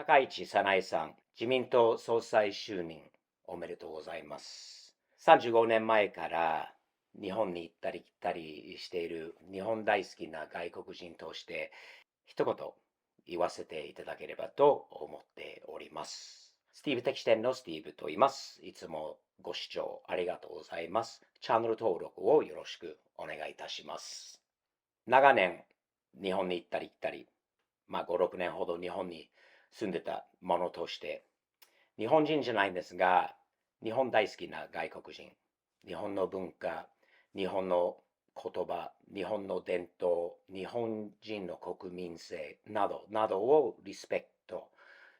高市早苗さん、自民党総裁就任おめでとうございます。35年前から日本に行ったり来たりしている日本大好きな外国人として一言言わせていただければと思っております。スティーブ的視点のスティーブと言います。いつもご視聴ありがとうございます。チャンネル登録をよろしくお願いいたします。長年日本に行ったり来たり、5、6年ほど日本に住んでたものとして、日本人じゃないんですが、日本大好きな外国人、日本の文化、日本の言葉、日本の伝統、日本人の国民性などなどをリスペクト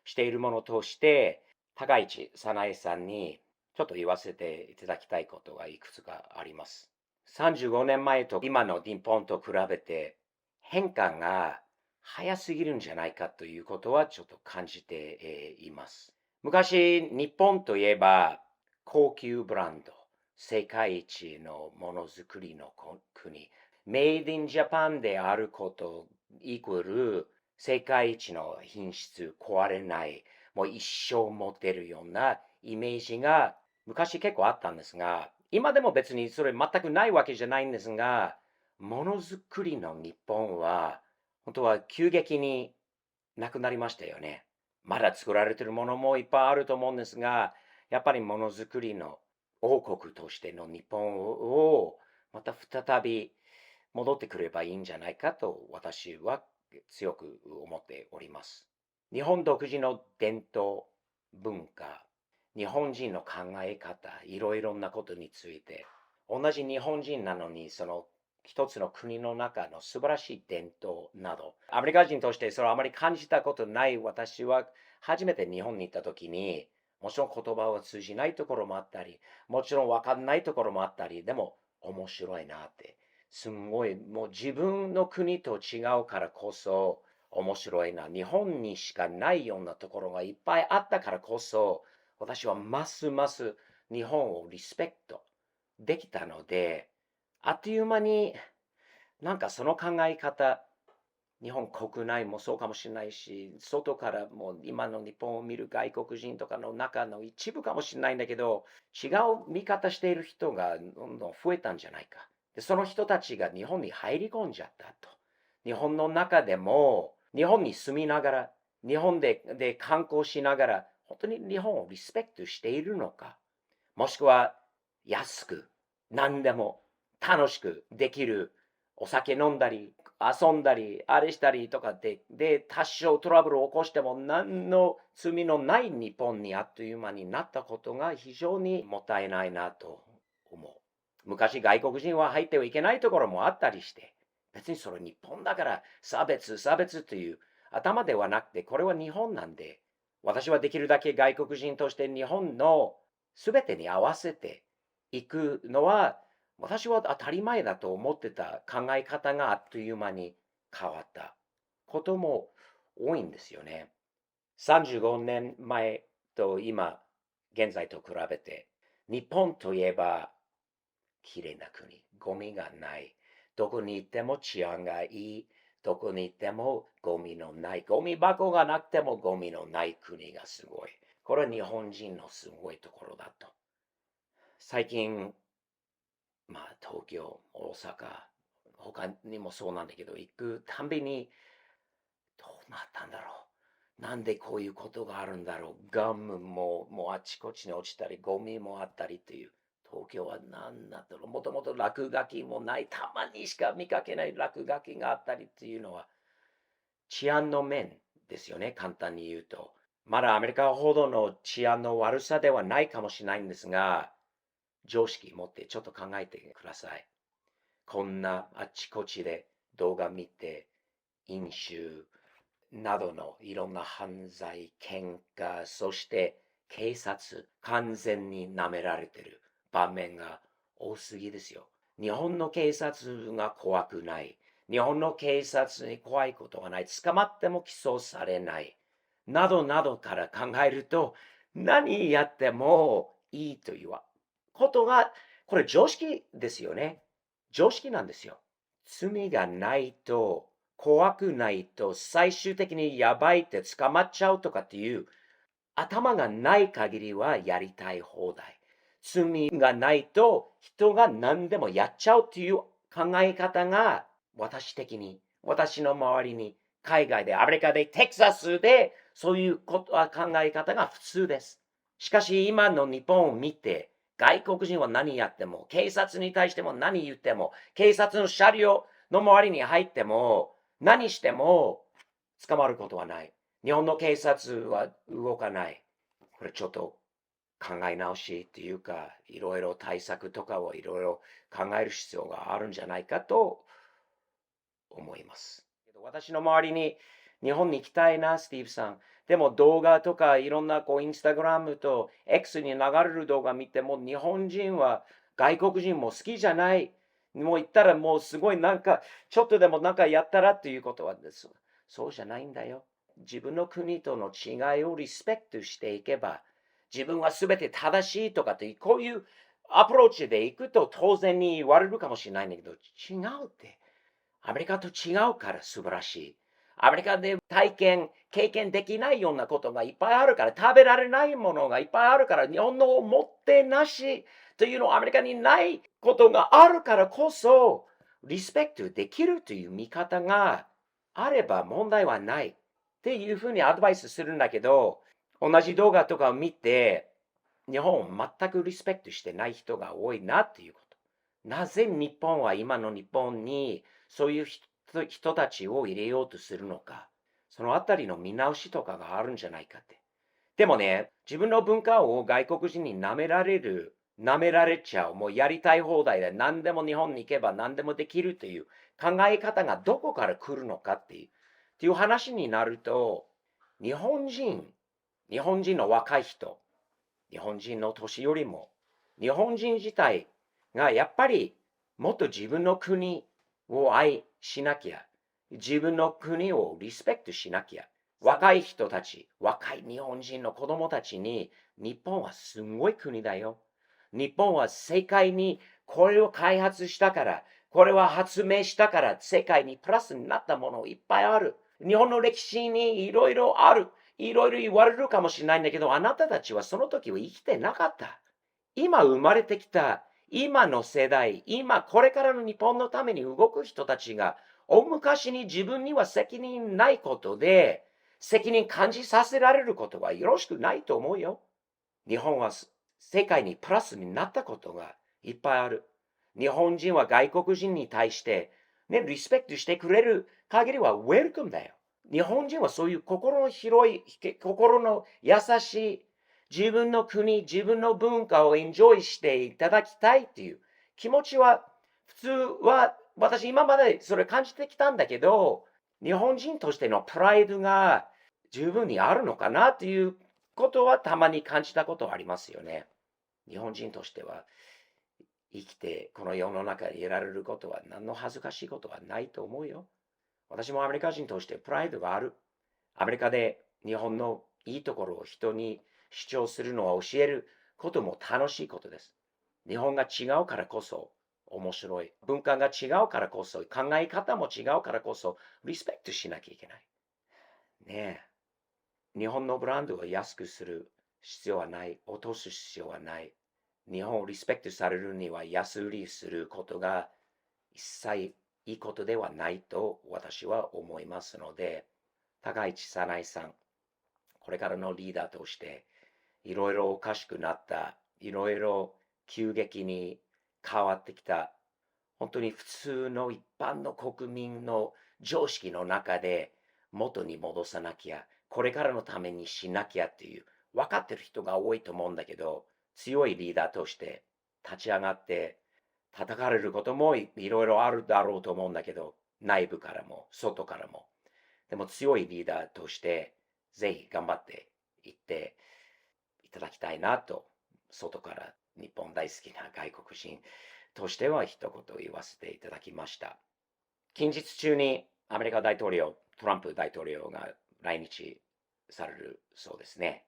しているものとして、高市早苗さんにちょっと言わせていただきたいことがいくつかあります。35年前と今の日本と比べて変化が早すぎるんじゃないかということはちょっと感じています。昔、日本といえば高級ブランド、世界一のものづくりの国、メイドインジャパンであることイコール世界一の品質、壊れない、もう一生持てるようなイメージが昔結構あったんですが、今でも別にそれ全くないわけじゃないんですが、ものづくりの日本は本当は急激になくなりましたよね。まだ作られているものもいっぱいあると思うんですが、やっぱりものづくりの王国としての日本をまた再び戻ってくればいいんじゃないかと私は強く思っております。日本独自の伝統、文化、日本人の考え方、いろいろなことについて、同じ日本人なのにその一つの国の中の素晴らしい伝統など、アメリカ人としてそれをあまり感じたことない私は、初めて日本に行った時に、もちろん言葉は通じないところもあったり、もちろんわかんないところもあったり、でも面白いなって、すんごい、もう自分の国と違うからこそ面白いな。日本にしかないようなところがいっぱいあったからこそ、私はますます日本をリスペクトできたので、あっという間になんかその考え方、日本国内もそうかもしれないし、外からも今の日本を見る外国人とかの中の一部かもしれないんだけど、違う見方している人がどんどん増えたんじゃないか。で、その人たちが日本に入り込んじゃったと。日本の中でも、日本に住みながら、日本で観光しながら、本当に日本をリスペクトしているのか。もしくは、安く、何でも楽しくできる、お酒飲んだり、遊んだり、あれしたりとかで、多少トラブルを起こしても何の罪のない日本にあっという間になったことが非常にもったいないなと思う。昔外国人は入ってはいけないところもあったりして、別にそれ日本だから差別という頭ではなくて、これは日本なんで、私はできるだけ外国人として日本の全てに合わせていくのは、私は当たり前だと思ってた考え方があっという間に変わったことも多いんですよね。35年前と今、現在と比べて、日本といえば綺麗な国、ゴミがない、どこに行っても治安がいい、どこに行ってもゴミのない、ゴミ箱がなくてもゴミのない国がすごい。これは日本人のすごいところだと。最近、東京、大阪、他にもそうなんだけど、行くたんびに、どうなったんだろう。なんでこういうことがあるんだろう。ガムもうあちこちに落ちたり、ゴミもあったりっていう。東京は何だろう。もともと落書きもない、たまにしか見かけない落書きがあったりっていうのは、治安の面ですよね、簡単に言うと。まだアメリカほどの治安の悪さではないかもしれないんですが、常識持ってちょっと考えてください。こんなあちこちで動画見て、飲酒などのいろんな犯罪、喧嘩、そして警察、完全に舐められてる場面が多すぎですよ。日本の警察が怖くない。日本の警察に怖いことがない。捕まっても起訴されない。などなどから考えると、何やってもいいということが、これ常識ですよね。常識なんですよ。罪がないと怖くないと最終的にやばいって捕まっちゃうとかっていう頭がない限りはやりたい放題。罪がないと人が何でもやっちゃうっていう考え方が私的に、私の周りに、海外で、アメリカで、テキサスで、そういう考え方が普通です。しかし今の日本を見て、外国人は何やっても、警察に対しても何言っても、警察の車両の周りに入っても、何しても捕まることはない。日本の警察は動かない。これちょっと考え直しっていうか、いろいろ対策とかをいろいろ考える必要があるんじゃないかと思います。私の周りに日本に行きたいな、スティーブさん。でも動画とかいろんなインスタグラムと X に流れる動画見ても日本人は外国人も好きじゃない。もう言ったらもうすごいちょっとでもやったらっていうことはです。そうじゃないんだよ。自分の国との違いをリスペクトしていけば、自分は全て正しいとかって、こういうアプローチでいくと当然に言われるかもしれないんだけど、違うって。アメリカと違うから素晴らしい。アメリカで経験できないようなことがいっぱいあるから、食べられないものがいっぱいあるから、日本のもってなしというのはアメリカにないことがあるからこそ、リスペクトできるという見方があれば問題はないっていうふうにアドバイスするんだけど、同じ動画とかを見て、日本を全くリスペクトしてない人が多いなっていうこと。なぜ日本は今の日本にそういう人たちを入れようとするのか。そのあたりの見直しとかがあるんじゃないかって。でもね、自分の文化を外国人に舐められちゃう、もうやりたい放題で何でも日本に行けば何でもできるという考え方がどこから来るのかっていう話になると、日本人、日本人の若い人、日本人の年よりも、日本人自体がやっぱりもっと自分の国を愛しなきゃ、自分の国をリスペクトしなきゃ、若い人たち、若い日本人の子供たちに、日本はすごい国だよ。日本は世界にこれを開発したから、これは発明したから、世界にプラスになったものいっぱいある。日本の歴史にいろいろある。いろいろ言われるかもしれないんだけど、あなたたちはその時は生きてなかった。今生まれてきた、今の世代、今これからの日本のために動く人たちが、大昔に自分には責任ないことで、責任感じさせられることはよろしくないと思うよ。日本は世界にプラスになったことがいっぱいある。日本人は外国人に対して、ね、リスペクトしてくれる限りはウェルカムだよ。日本人はそういう心の広い、心の優しい、自分の国、自分の文化をエンジョイしていただきたいっていう気持ちは、普通は私今までそれ感じてきたんだけど、日本人としてのプライドが十分にあるのかなっていうことはたまに感じたことはありますよね。日本人としては生きてこの世の中にいられることは何の恥ずかしいことはないと思うよ。私もアメリカ人としてプライドがある。アメリカで日本のいいところを人に主張するのを教えることも楽しいことです。日本が違うからこそ面白い。文化が違うからこそ、考え方も違うからこそ、リスペクトしなきゃいけない。ねえ。日本のブランドを安くする必要はない。落とす必要はない。日本をリスペクトされるには安売りすることが一切いいことではないと私は思いますので、高市早苗さん、これからのリーダーとして、いろいろおかしくなった、いろいろ急激に変わってきた、本当に普通の一般の国民の常識の中で元に戻さなきゃ、これからのためにしなきゃっていう、分かってる人が多いと思うんだけど、強いリーダーとして立ち上がって叩かれることもいろいろあるだろうと思うんだけど、内部からも外からも。でも強いリーダーとして、ぜひ頑張っていっていただきたいなと、外から日本大好きな外国人としては一言言わせていただきました。近日中にアメリカ大統領、トランプ大統領が来日されるそうですね。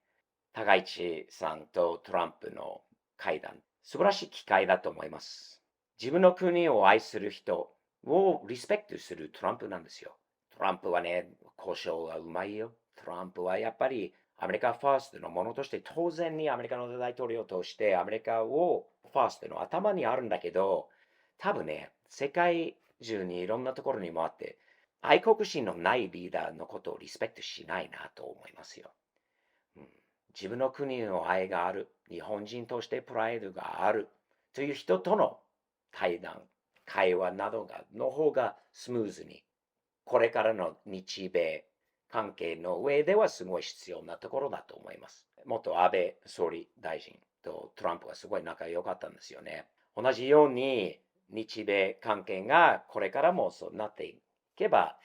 高市さんとトランプの会談、素晴らしい機会だと思います。自分の国を愛する人をリスペクトするトランプなんですよ。トランプはね、交渉がうまいよ。トランプはやっぱりアメリカファーストのものとして、当然にアメリカの大統領としてアメリカをファーストの頭にあるんだけど、多分ね、世界中にいろんなところにもあって、愛国心のないリーダーのことをリスペクトしないなと思いますよ。うん、自分の国の愛がある、日本人としてプライドがあるという人との対談、会話などの方がスムーズに、これからの日米関係の上ではすごい必要なところだと思います。元安倍総理大臣とトランプがすごい仲良かったんですよね。同じように日米関係がこれからもそうなっていけば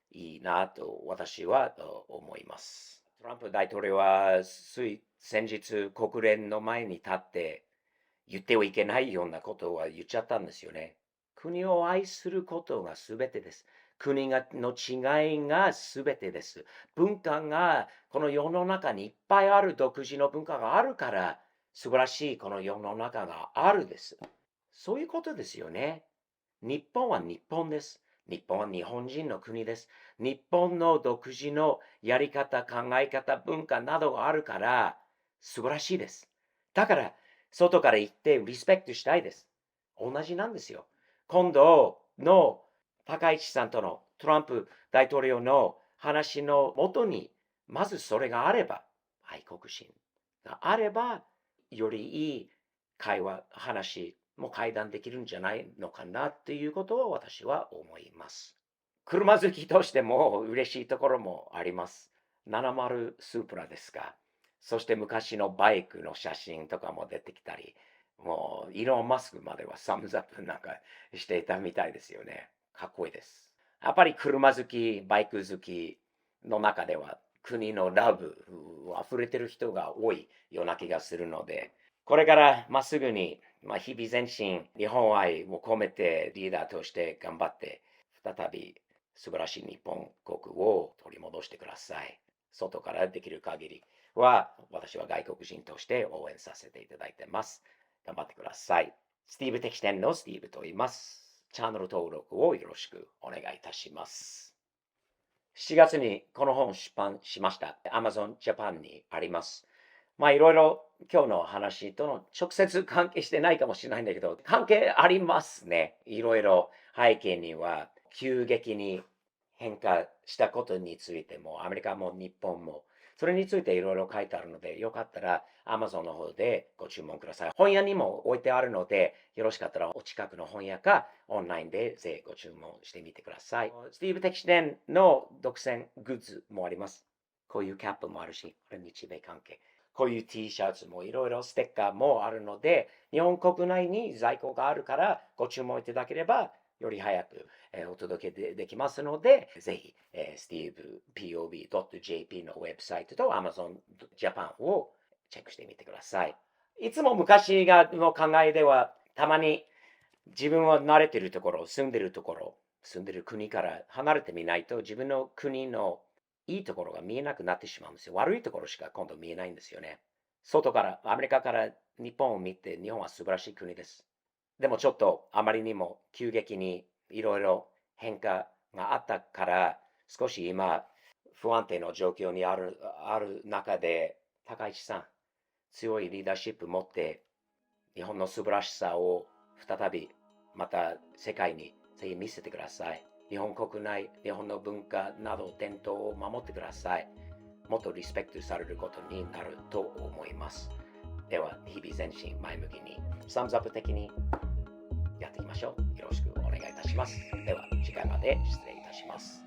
いいなと私は思います。トランプ大統領は先日国連の前に立って言ってはいけないようなことは言っちゃったんですよね。国を愛することが全てです。国の違いが全てです。文化がこの世の中にいっぱいある独自の文化があるから素晴らしいこの世の中があるです。そういうことですよね。日本は日本です。日本は日本人の国です。日本の独自のやり方、考え方、文化などがあるから素晴らしいです。だから外から行ってリスペクトしたいです。同じなんですよ。今度の高市さんとのトランプ大統領の話のもとに、まずそれがあれば、愛国心があれば、よりいい会話、話も会談できるんじゃないのかなっていうことを私は思います。車好きとしても嬉しいところもあります。70スープラですが、そして昔のバイクの写真とかも出てきたり、もうイーロン・マスクまではサムズアップなんかしていたみたいですよね。かっこいいです。やっぱり車好き、バイク好きの中では国のラブ溢れてる人が多いような気がするので、これからまっすぐに、日々前進、日本愛を込めてリーダーとして頑張って、再び素晴らしい日本国を取り戻してください。外からできる限りは、私は外国人として応援させていただいてます。頑張ってください。スティーブ的視点のスティーブと言います。チャンネル登録をよろしくお願いいたします。7月にこの本出版しました。Amazon Japan にあります。いろいろ今日の話との直接関係してないかもしれないんだけど、関係ありますね。いろいろ背景には急激に変化したことについても、アメリカも日本も、それについていろいろ書いてあるので、よかったら Amazon の方でご注文ください。本屋にも置いてあるので、よろしかったらお近くの本屋かオンラインでぜひご注文してみてください。スティーブ的視点の独占グッズもあります。こういうキャップもあるし、これ日米関係。こういう T シャツもいろいろステッカーもあるので、日本国内に在庫があるからご注文いただければより早くお届けできますので、ぜひ、stevepov.jp のウェブサイトと Amazon Japan をチェックしてみてください。いつも昔の考えでは、たまに自分は慣れているところ、住んでいるところ、住んでいる国から離れてみないと、自分の国のいいところが見えなくなってしまうんですよ。悪いところしか今度見えないんですよね。外から、アメリカから日本を見て、日本は素晴らしい国です。でもちょっとあまりにも急激にいろいろ変化があったから、少し今不安定な状況にある中で、高市さん、強いリーダーシップ持って日本の素晴らしさを再びまた世界にぜひ見せてください。日本国内、日本の文化など伝統を守ってください。もっとリスペクトされることになると思います。では、日々前進、前向きに、サムズアップ的にやっていきましょう。よろしくお願いいたします。では、次回まで失礼いたします。